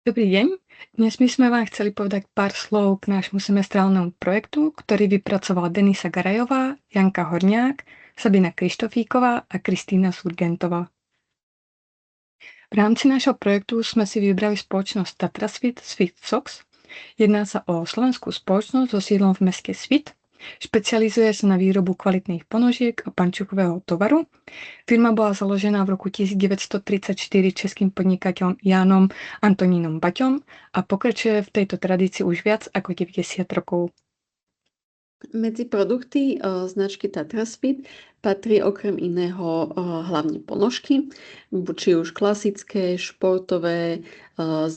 Dobrý deň. Dnes by sme vám chceli povedať pár slov k nášmu semestrálnemu projektu, ktorý vypracovala Denisa Garajová, Janka Horňák, Sabina Krištofíková a Kristýna Surgentová. V rámci nášho projektu sme si vybrali spoločnosť Tatrasvit Sox. Jedná sa o slovenskú spoločnosť so sídlom v meste Svit. Špecializuje sa na výrobu kvalitných ponožiek a pančuchového tovaru. Firma bola založená v roku 1934 českým podnikateľom Jánom Antonínom Baťom a pokračuje v tejto tradícii už viac ako 90 rokov. Medzi produkty značky Tatrasvit patrí okrem iného hlavne ponožky, či už klasické, športové,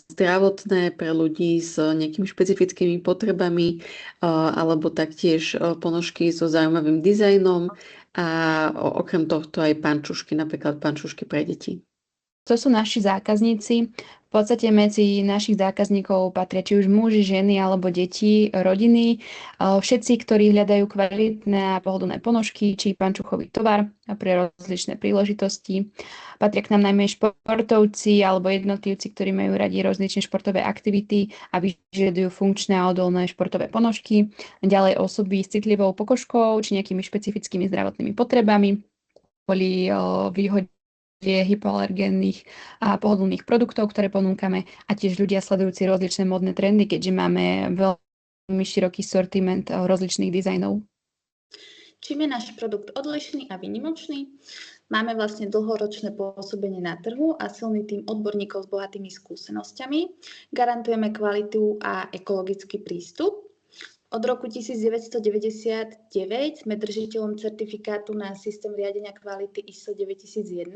zdravotné pre ľudí s nejakými špecifickými potrebami, alebo taktiež ponožky so zaujímavým dizajnom a okrem tohto aj pančušky, napríklad pančušky pre deti. To sú naši zákazníci. V podstate medzi našich zákazníkov patria či už muži, ženy alebo deti, rodiny. Všetci, ktorí hľadajú kvalitné a pohodlné ponožky či pančuchový tovar pre rozličné príležitosti. Patria k nám najmä športovci alebo jednotlivci, ktorí majú radi rozličné športové aktivity a vyžadujú funkčné a odolné športové ponožky. Ďalej osoby s citlivou pokožkou či nejakými špecifickými zdravotnými potrebami. Boli výhodne hypoalergénnych a pohodlných produktov, ktoré ponúkame a tiež ľudia sledujúci rozličné modné trendy, keďže máme veľmi široký sortiment rozličných dizajnov. Čím je náš produkt odlišný a výnimočný? Máme vlastne dlhoročné pôsobenie na trhu a silný tým odborníkov s bohatými skúsenosťami. Garantujeme kvalitu a ekologický prístup. Od roku 1999 sme držiteľom certifikátu na systém riadenia kvality ISO 9001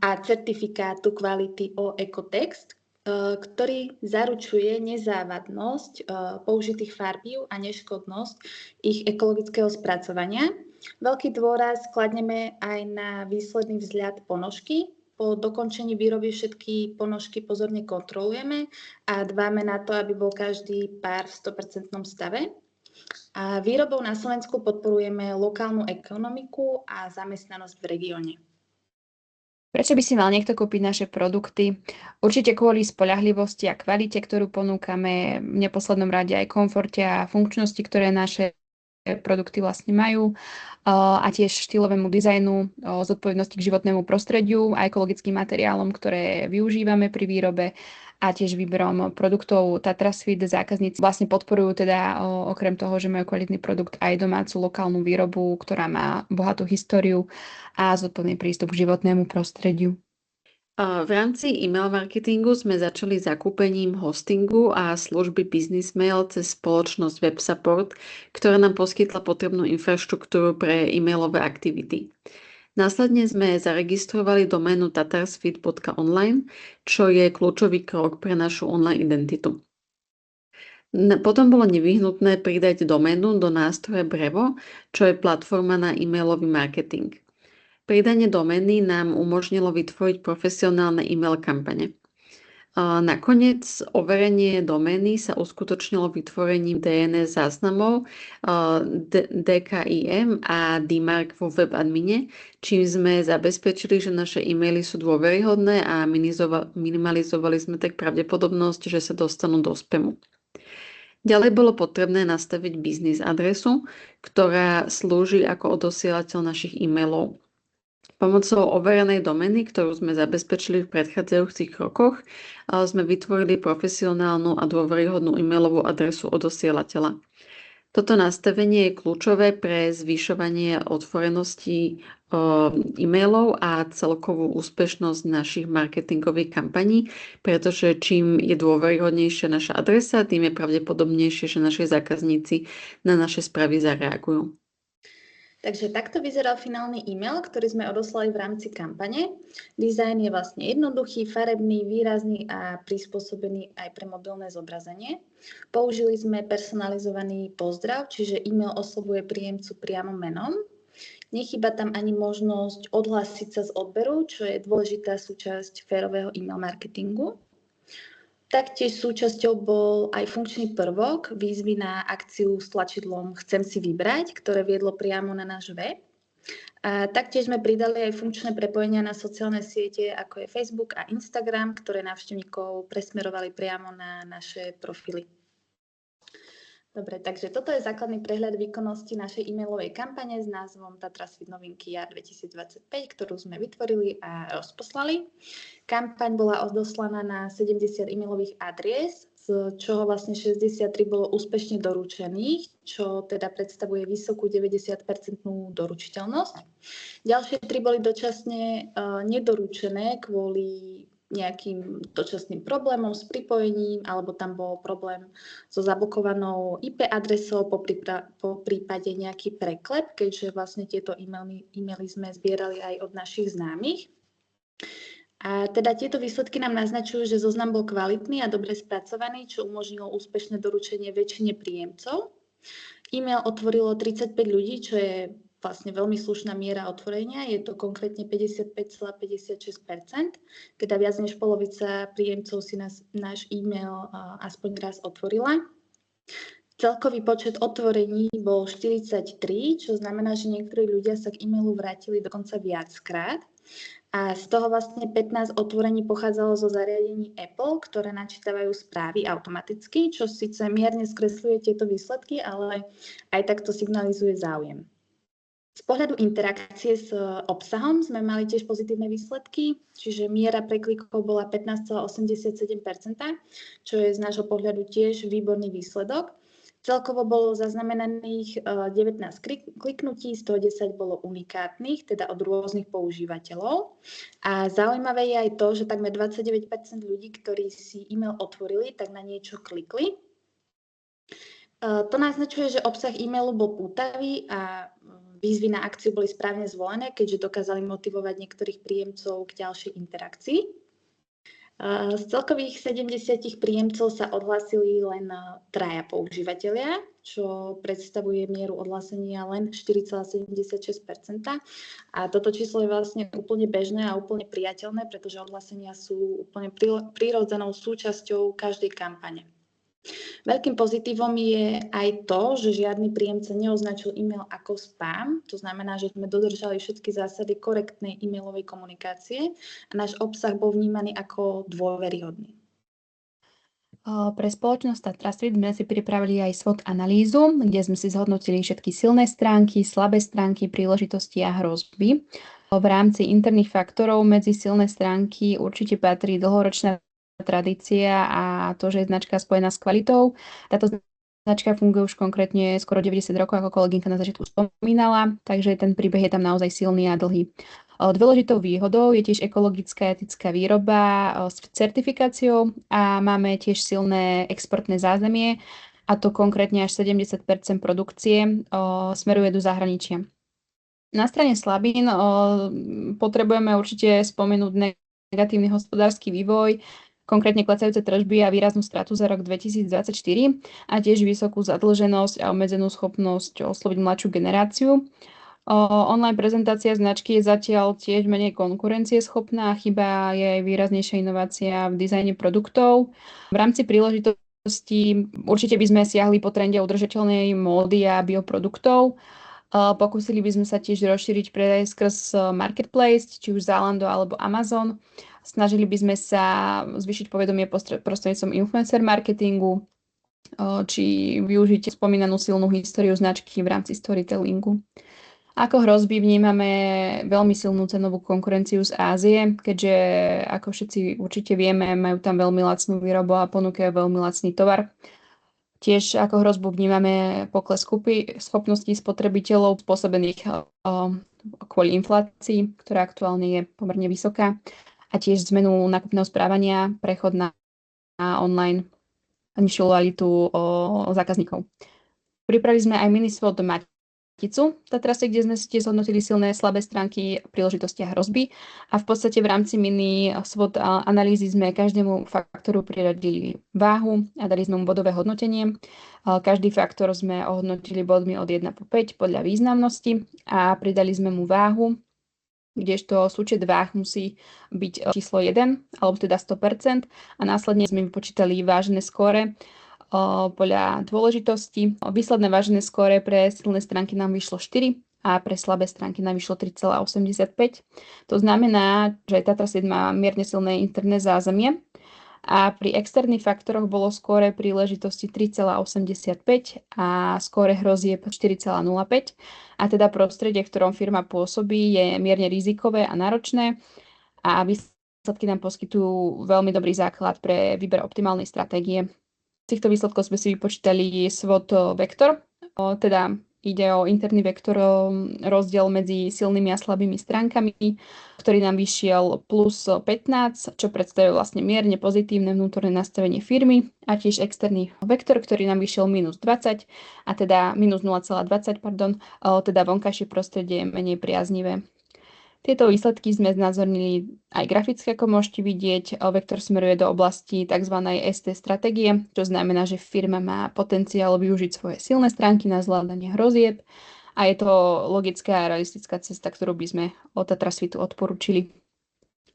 a certifikátu kvality o Ecotext, ktorý zaručuje nezávadnosť použitých farbív a neškodnosť ich ekologického spracovania. Veľký dôraz kladneme aj na výsledný vzhľad ponožky. Po dokončení výroby všetky ponožky pozorne kontrolujeme a dbáme na to, aby bol každý pár v 100% stave. A výrobou na Slovensku podporujeme lokálnu ekonomiku a zamestnanosť v regióne. Prečo by si mal niekto kúpiť naše produkty? Určite kvôli spoľahlivosti a kvalite, ktorú ponúkame, v neposlednom rade aj komforte a funkčnosti, ktoré naše produkty vlastne majú, a tiež štýlovému dizajnu, zodpovednosti k životnému prostrediu a ekologickým materiálom, ktoré využívame pri výrobe a tiež výberom produktov Tatrasvit zákazníci vlastne podporujú teda okrem toho, že majú kvalitný produkt aj domácu lokálnu výrobu, ktorá má bohatú históriu a zodpovedný prístup k životnému prostrediu. V rámci e-mail marketingu sme začali zakúpením hostingu a služby Business Mail cez spoločnosť WebSupport, ktorá nám poskytla potrebnú infraštruktúru pre e-mailové aktivity. Následne sme zaregistrovali doménu tatarsvit.online, čo je kľúčový krok pre našu online identitu. Potom bolo nevyhnutné pridať doménu do nástroja Brevo, čo je platforma na e-mailový marketing. Pridanie domény nám umožnilo vytvoriť profesionálne e-mail kampane. Nakoniec overenie domény sa uskutočnilo vytvorením DNS záznamov DKIM a DMARC vo webadmine, čím sme zabezpečili, že naše e-maily sú dôveryhodné a minimalizovali sme tak pravdepodobnosť, že sa dostanú do spamu. Ďalej bolo potrebné nastaviť biznis adresu, ktorá slúži ako odosielateľ našich e-mailov. Pomocou overenej domény, ktorú sme zabezpečili v predchádzajúcich krokoch, sme vytvorili profesionálnu a dôveryhodnú e-mailovú adresu odosielateľa. Toto nastavenie je kľúčové pre zvyšovanie otvorenosti e-mailov a celkovú úspešnosť našich marketingových kampaní, pretože čím je dôveryhodnejšia naša adresa, tým je pravdepodobnejšie, že naši zákazníci na naše správy zareagujú. Takže takto vyzeral finálny e-mail, ktorý sme odoslali v rámci kampane. Dizajn je vlastne jednoduchý, farebný, výrazný a prispôsobený aj pre mobilné zobrazenie. Použili sme personalizovaný pozdrav, čiže e-mail oslovuje príjemcu priamo menom. Nechýba tam ani možnosť odhlásiť sa z odberu, čo je dôležitá súčasť férového e-mail marketingu. Taktiež súčasťou bol aj funkčný prvok výzvy na akciu s tlačidlom Chcem si vybrať, ktoré viedlo priamo na náš web. A taktiež sme pridali aj funkčné prepojenia na sociálne siete, ako je Facebook a Instagram, ktoré návštevníkov presmerovali priamo na naše profily. Dobre, takže toto je základný prehľad výkonnosti našej e-mailovej kampane s názvom Tatrasfit novinky jar 2025, ktorú sme vytvorili a rozposlali. Kampaň bola odoslaná na 70 e-mailových adries, z čoho vlastne 63 bolo úspešne doručených, čo teda predstavuje vysokú 90% doručiteľnosť. Ďalšie 3 boli dočasne nedoručené kvôli nejakým dočasným problémom s pripojením, alebo tam bol problém so zablokovanou IP adresou, po prípade nejaký preklep, keďže vlastne tieto e-maily sme zbierali aj od našich známych. A teda tieto výsledky nám naznačujú, že zoznam bol kvalitný a dobre spracovaný, čo umožnilo úspešné doručenie väčšine príjemcov. E-mail otvorilo 35 ľudí, čo je vlastne veľmi slušná miera otvorenia, je to konkrétne 55,56%, teda viac než polovica príjemcov si náš e-mail aspoň raz otvorila. Celkový počet otvorení bol 43, čo znamená, že niektorí ľudia sa k e-mailu vrátili dokonca viackrát. A z toho vlastne 15 otvorení pochádzalo zo zariadení Apple, ktoré načítavajú správy automaticky, čo síce mierne skresľuje tieto výsledky, ale aj takto signalizuje záujem. Z pohľadu interakcie s obsahom sme mali tiež pozitívne výsledky, čiže miera preklikov bola 15,87%, čo je z nášho pohľadu tiež výborný výsledok. Celkovo bolo zaznamenaných 19 kliknutí, 110 bolo unikátnych, teda od rôznych používateľov. A zaujímavé je aj to, že takmer 29% ľudí, ktorí si e-mail otvorili, tak na niečo klikli. To naznačuje, že obsah e-mailu bol pútavý a výzvy na akciu boli správne zvolené, keďže dokázali motivovať niektorých príjemcov k ďalšej interakcii. Z celkových 70 príjemcov sa odhlásili len 3 používateľia, čo predstavuje mieru odhlásenia len 4,76%. A toto číslo je vlastne úplne bežné a úplne priateľné, pretože odhlásenia sú úplne prirodzenou súčasťou každej kampane. Veľkým pozitívom je aj to, že žiadny príjemca neoznačil e-mail ako spam. To znamená, že sme dodržali všetky zásady korektnej e-mailovej komunikácie a náš obsah bol vnímaný ako dôveryhodný. Pre spoločnosť Tatrasfit sme si pripravili aj SWOT analýzu, kde sme si zhodnotili všetky silné stránky, slabé stránky, príležitosti a hrozby. V rámci interných faktorov medzi silné stránky určite patrí dlhoročná tradícia a to, že je značka spojená s kvalitou. Táto značka funguje už konkrétne skoro 90 rokov, ako kolegynka na začiatku spomínala, takže ten príbeh je tam naozaj silný a dlhý. Dôležitou výhodou je tiež ekologická etická výroba s certifikáciou a máme tiež silné exportné zázemie, a to konkrétne až 70% produkcie smeruje do zahraničia. Na strane slabín potrebujeme určite spomenúť negatívny hospodársky vývoj, konkrétne klesajúce tržby a výraznú stratu za rok 2024 a tiež vysokú zadlženosť a obmedzenú schopnosť osloviť mladšiu generáciu. Online prezentácia značky je zatiaľ tiež menej konkurencieschopná, chýba je aj výraznejšia inovácia v dizajne produktov. V rámci príležitosti určite by sme siahli po trende udržateľnej módy a bioproduktov. Pokúsili by sme sa tiež rozšíriť predaj skrz Marketplace, či už Zalando alebo Amazon. Snažili by sme sa zvýšiť povedomie prostredníctvom influencer marketingu, či využiť spomínanú silnú históriu značky v rámci storytellingu. Ako hrozby vnímame veľmi silnú cenovú konkurenciu z Ázie, keďže, ako všetci určite vieme, majú tam veľmi lacnú výrobu a ponúkajú veľmi lacný tovar. Tiež ako hrozbu vnímame pokles schopností spotrebiteľov spôsobených kvôli inflácii, ktorá aktuálne je pomerne vysoká, a tiež zmenu nákupného správania, prechod na online a nižšiu lojalitu zákazníkov. Pripravili sme aj mini SWOT Maticu Tatrasfit, kde sme si tiež zhodnotili silné, slabé stránky, príležitosti a hrozby. A v podstate v rámci mini SWOT analýzy sme každému faktoru priradili váhu a dali sme mu bodové hodnotenie. Každý faktor sme ohodnotili bodmi od 1 po 5 podľa významnosti a pridali sme mu váhu, kdežto súčet váh musí byť číslo 1, alebo teda 100%, a následne sme vypočítali vážené skóre podľa dôležitosti. Výsledné vážené skóre pre silné stránky nám vyšlo 4, a pre slabé stránky nám vyšlo 3,85. To znamená, že Tatrasvit má mierne silné interné zázemie a pri externých faktoroch bolo skóre príležitosti 3,85 a skóre hrozieb 4,05. A teda prostredie, v ktorom firma pôsobí, je mierne rizikové a náročné a výsledky nám poskytujú veľmi dobrý základ pre výber optimálnej stratégie. Z týchto výsledkov sme si vypočítali SWOT vektor, teda ide o interný vektor, rozdiel medzi silnými a slabými stránkami, ktorý nám vyšiel plus 15, čo predstavuje vlastne mierne pozitívne vnútorné nastavenie firmy, a tiež externý vektor, ktorý nám vyšiel minus 20, a teda minus 0,20, teda vonkajšie prostredie je menej priaznivé. Tieto výsledky sme znázornili aj graficky, ako môžete vidieť. Vektor smeruje do oblasti tzv. ST stratégie, čo znamená, že firma má potenciál využiť svoje silné stránky na zvládanie hrozieb a je to logická a realistická cesta, ktorú by sme od Tatrasvitu odporúčili.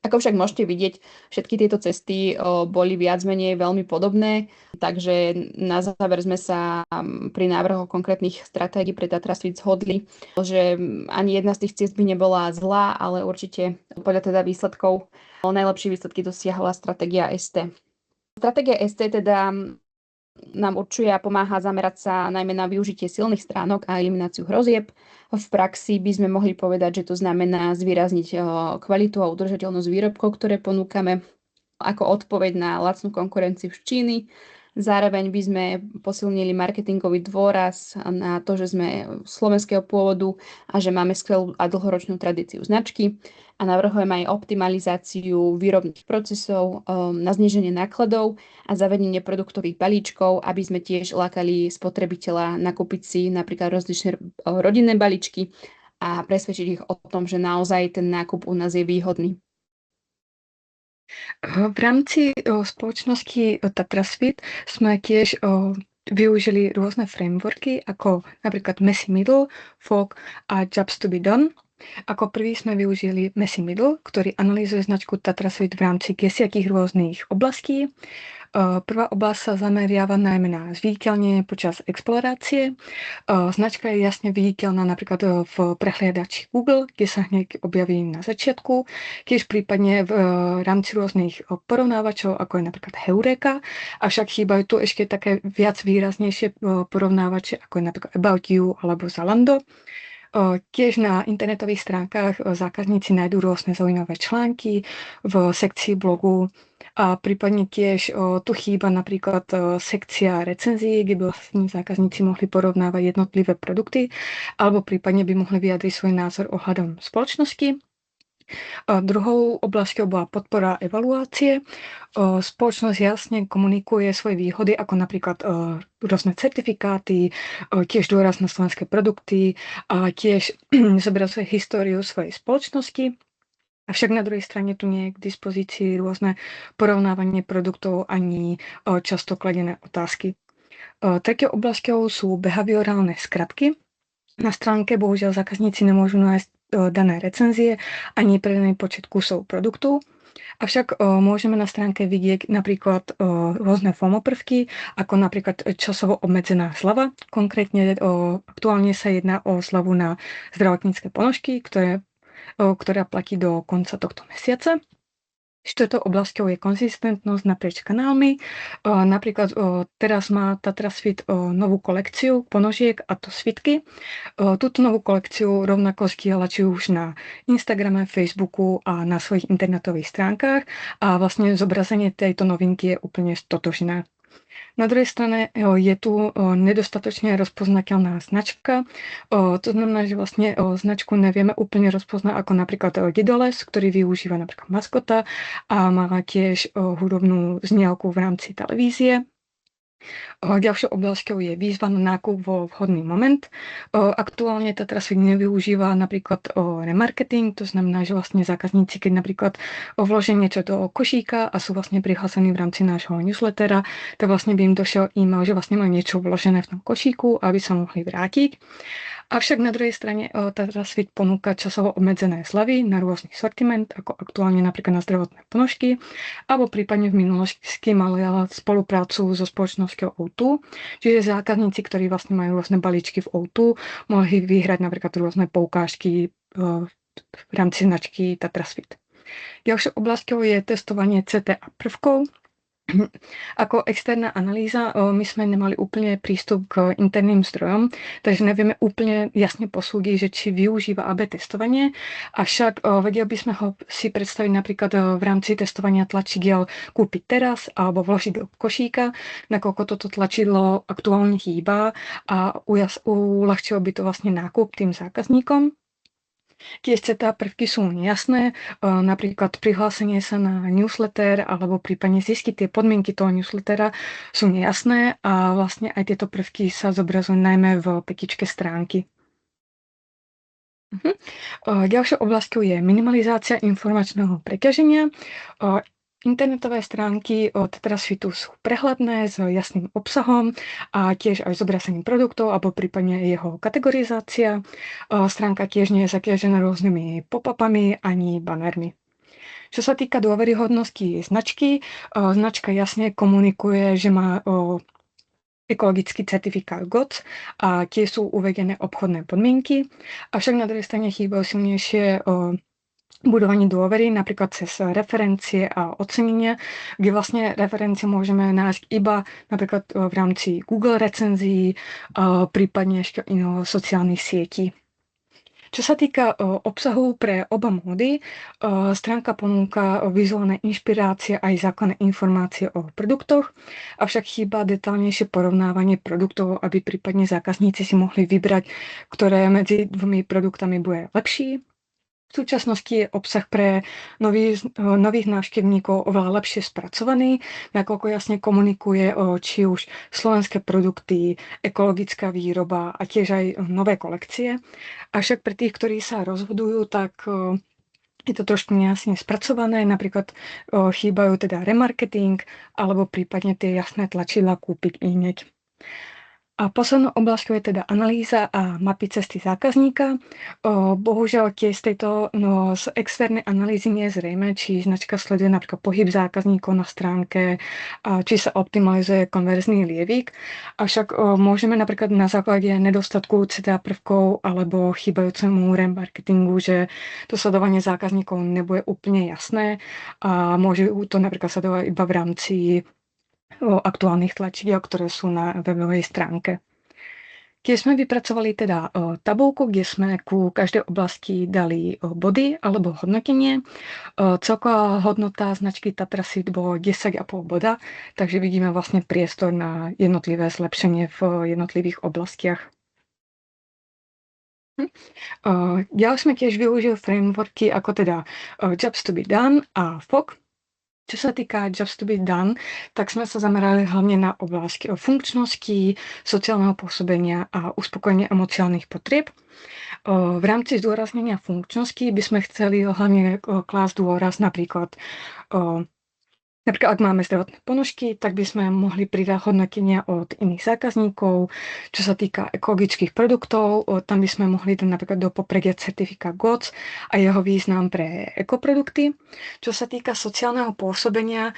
Ako však môžete vidieť, všetky tieto cesty boli viac menej veľmi podobné, takže na záver sme sa pri návrhoch konkrétnych stratégií pre Tatrasvit zhodli, že ani jedna z tých ciest by nebola zlá, ale určite podľa teda výsledkov najlepšie výsledky dosiahla stratégia ST. Stratégia ST teda nám určuje a pomáha zamerať sa najmä na využitie silných stránok a elimináciu hrozieb. V praxi by sme mohli povedať, že to znamená zvýrazniť kvalitu a udržateľnosť výrobkov, ktoré ponúkame ako odpoveď na lacnú konkurenciu z Číny. Zároveň by sme posilnili marketingový dôraz na to, že sme slovenského pôvodu a že máme skvelú a dlhoročnú tradíciu značky. A navrhujeme aj optimalizáciu výrobných procesov na zníženie nákladov a zavedenie produktových balíčkov, aby sme tiež lákali spotrebiteľa nakúpiť si napríklad rozličné rodinné balíčky a presvedčiť ich o tom, že naozaj ten nákup u nás je výhodný. V rámci spoločnosti Tatrasvit sme tiež využili rôzne frameworky, ako napríklad Messy Middle, Fog a Jobs to be done. Ako prvý sme využili Messy Middle, ktorý analýzuje značku Tatrasvit v rámci 10 rôznych oblastí. Prvá oblasť sa zameriava najmä na zviditeľnenie počas explorácie. Značka je jasne viditeľná napríklad v prehliadači Google, kde sa hneď objaví na začiatku, tiež prípadne v rámci rôznych porovnávačov, ako je napríklad Heureka, avšak chýbajú tu ešte také viac výraznejšie porovnávače, ako je napríklad About You alebo Zalando. Tiež na internetových stránkach zákazníci nájdú rôzne zaujímavé články v sekcii blogu a prípadne tiež tu chýba napríklad sekcia recenzií, kde by vlastne zákazníci mohli porovnávať jednotlivé produkty alebo prípadne by mohli vyjadriť svoj názor ohľadom spoločnosti. Druhou oblasťou bola podpora evaluácie. Spoločnosť jasne komunikuje svoje výhody, ako napríklad rôzne certifikáty, tiež dôraz na slovenské produkty a tiež zobrazuje históriu svojej spoločnosti. Avšak na druhej strane tu nie je k dispozícii rôzne porovnávanie produktov ani často kladené otázky. Tretou oblasťou sú behaviorálne skratky. Na stránke bohužiaľ zákazníci nemôžu nájsť dané recenzie ani predaný počet kusov produktu. Avšak môžeme na stránke vidieť napríklad rôzne FOMO prvky, ako napríklad časovo obmedzená zľava. Konkrétne aktuálne sa jedná o zľavu na zdravotnícke ponožky, ktorá platí do konca tohto mesiaca. Štvrtou oblasťou je konzistentnosť naprieč kanálmi. Napríklad teraz má Tatrasvit novú kolekciu ponožiek, a to svitky. Túto novú kolekciu rovnako zdieľa či už na Instagrame, Facebooku a na svojich internetových stránkach a vlastne zobrazenie tejto novinky je úplne stotožné. Na druhej strane je tu nedostatočne rozpoznateľná značka. To znamená, že vlastne značku nevieme úplne rozpoznať, ako napríklad Didoles, ktorý využíva napríklad maskota a má tiež hudobnú znielku v rámci televízie. Ďalšou oblasťou je výzva na nákup vo vhodný moment. Aktuálne Tatrasvit nevyužíva napríklad remarketing, to znamená, že vlastne zákazníci, keď napríklad vložia niečo do košíka a sú vlastne prihlásení v rámci nášho newslettera, tak vlastne by im došiel e-mail, že vlastne majú niečo vložené v tom košíku, aby sa mohli vrátiť. Avšak na druhej strane Tatrasfit ponúka časovo obmedzené zľavy na rôzny sortiment, ako aktuálne napríklad na zdravotné ponožky, alebo prípadne v minulosti mali spoluprácu so spoločnosťou O2, čiže zákazníci, ktorí vlastne majú rôzne balíčky v O2, mohli vyhrať napríklad rôzne poukážky v rámci značky Tatrasfit. Ďalšou oblasťou je testovanie CTA prvkov. Ako externá analýza my sme nemali úplne prístup k interným zdrojom, takže nevieme úplne jasne posúdiť, že či využíva AB testovanie, avšak vedeli by sme ho si predstaviť napríklad v rámci testovania tlačidiel kúpiť teraz alebo vložiť do košíka, nakoľko toto tlačidlo aktuálne hýba a uľahčilo by to vlastne nákup tým zákazníkom. Tiež CTA prvky sú nejasné, napríklad prihlásenie sa na newsletter alebo prípadne zistiť tie podmienky toho newslettera sú nejasné a vlastne aj tieto prvky sa zobrazujú najmä v petičke stránky. Ďalšou oblasťou je minimalizácia informačného preťaženia. Internetové stránky od Tatrasfitu sú prehľadné s jasným obsahom a tiež aj zobrazením produktov alebo prípadne jeho kategorizácia. Stránka tiež nie je zaťažená rôznymi pop-upami ani banermi. Čo sa týka dôveryhodnosti značky, značka jasne komunikuje, že má ekologický certifikát GOTS a tie sú uvedené obchodné podmienky, avšak na druhej strane chýbajú silnejšie budovanie dôvery, napríklad cez referencie a ocenenia, kde vlastne referencie môžeme nájsť iba napríklad v rámci Google recenzií, prípadne ešte sociálnych sietí. Čo sa týka obsahu pre oba módy, stránka ponúka vizuálne inšpirácie aj základné informácie o produktoch, avšak chýba detailnejšie porovnávanie produktov, aby prípadne zákazníci si mohli vybrať, ktoré medzi dvomi produktami bude lepší. V súčasnosti je obsah pre nových návštevníkov oveľa lepšie spracovaný, nakoľko jasne komunikuje či už slovenské produkty, ekologická výroba a tiež aj nové kolekcie. Avšak pre tých, ktorí sa rozhodujú, tak je to trošku nejasne spracované, napríklad chýbajú teda remarketing alebo prípadne tie jasné tlačidlá kúpiť hneď. A poslednou oblasťou je teda analýza a mapy cesty zákazníka. Bohužiaľ tiež z externej analýzy nie je zrejme, či značka sleduje napríklad pohyb zákazníkov na stránke, či sa optimalizuje konverzný lievik. Avšak môžeme napríklad na základe nedostatku CTA prvkov alebo chýbajúcemu remarketingu, že to sledovanie zákazníkov nebude úplne jasné a môže to napríklad sledovať iba v rámci aktuálnych tlačidiel, ktoré sú na webovej stránke. Tiež sme vypracovali teda tabuľku, kde sme ku každej oblasti dali body alebo hodnotenie. Celková hodnota značky Tatrasfit bolo 10,5 boda, takže vidíme vlastne priestor na jednotlivé zlepšenie v jednotlivých oblastiach. Ďalej sme tiež využili frameworky ako teda Jobs to be done a FOG. Čo sa týka Jobs to be done, tak sme sa zamerali hlavne na oblasť funkčnosti, sociálneho pôsobenia a uspokojenia emocionálnych potrieb. V rámci zdôraznenia funkčnosti by sme chceli hlavne klásť dôraz napríklad ak máme zdravotné ponožky, tak by sme mohli pridať hodnotenia od iných zákazníkov. Čo sa týka ekologických produktov, tam by sme mohli dať napríklad do popredia certifikát GOTS a jeho význam pre ekoprodukty. Čo sa týka sociálneho pôsobenia,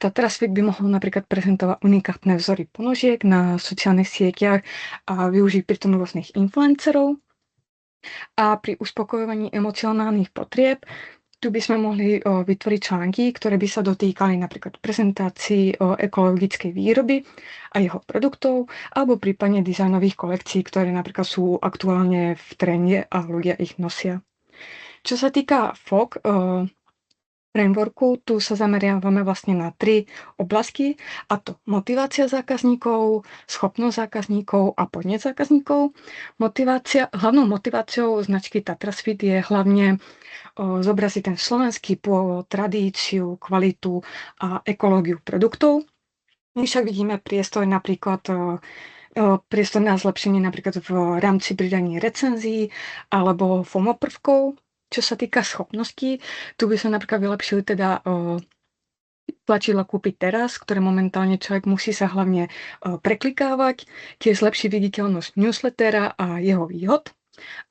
Tatrasfit by mohol napríklad prezentovať unikátne vzory ponožiek na sociálnych sieťach a využiť pritom rôznych influencerov. A pri uspokojovaní emocionálnych potrieb tu by sme mohli vytvoriť články, ktoré by sa dotýkali napríklad prezentácií ekologickej výroby a jeho produktov, alebo prípadne dizajnových kolekcií, ktoré napríklad sú aktuálne v trende a ľudia ich nosia. Čo sa týka FOG frameworku, tu sa zameriavame vlastne na 3 oblasti, a to motivácia zákazníkov, schopnosť zákazníkov a podnet zákazníkov. Hlavnou motiváciou značky Tatrasfit je hlavne zobraziť ten slovenský pôvod, tradíciu, kvalitu a ekológiu produktov. My však vidíme priestor na zlepšenie napríklad v rámci pridania recenzií alebo FOMO prvkov. Čo sa týka schopností, tu by sme napríklad vylepšili teda tlačidla kúpiť teraz, ktoré momentálne človek musí sa hlavne preklikávať, tiež lepší viditeľnosť newslettera a jeho výhod.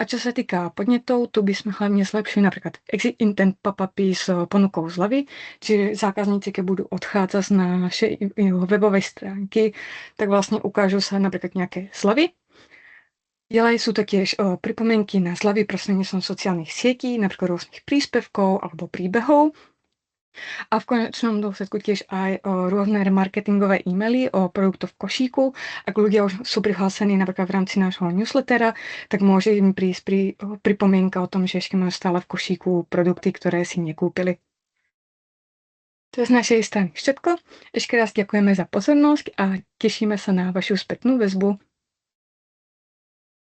A čo sa týka podnetov, tu by sme hlavne zlepšili napríklad exit intent pop-upy s ponukou zľavy, čiže zákazníci, keď budú odchádzať z našej webovej stránky, tak vlastne ukážu sa napríklad nejaké zľavy. Ďalej sú to tiež pripomienky na zľavy prostredníctvom sociálnych sietí, napríklad rôznych príspevkov alebo príbehov. A v konečnom dôsledku tiež aj rôzne remarketingové e-maily o produktoch v košíku. Ak ľudia už sú prihlásení napríklad v rámci nášho newslettera, tak môže im prísť pripomienka o tom, že ešte majú stále v košíku produkty, ktoré si nekúpili. To je z našej strany všetko. Ešte raz ďakujeme za pozornosť a tešíme sa na vašu spätnú väzbu.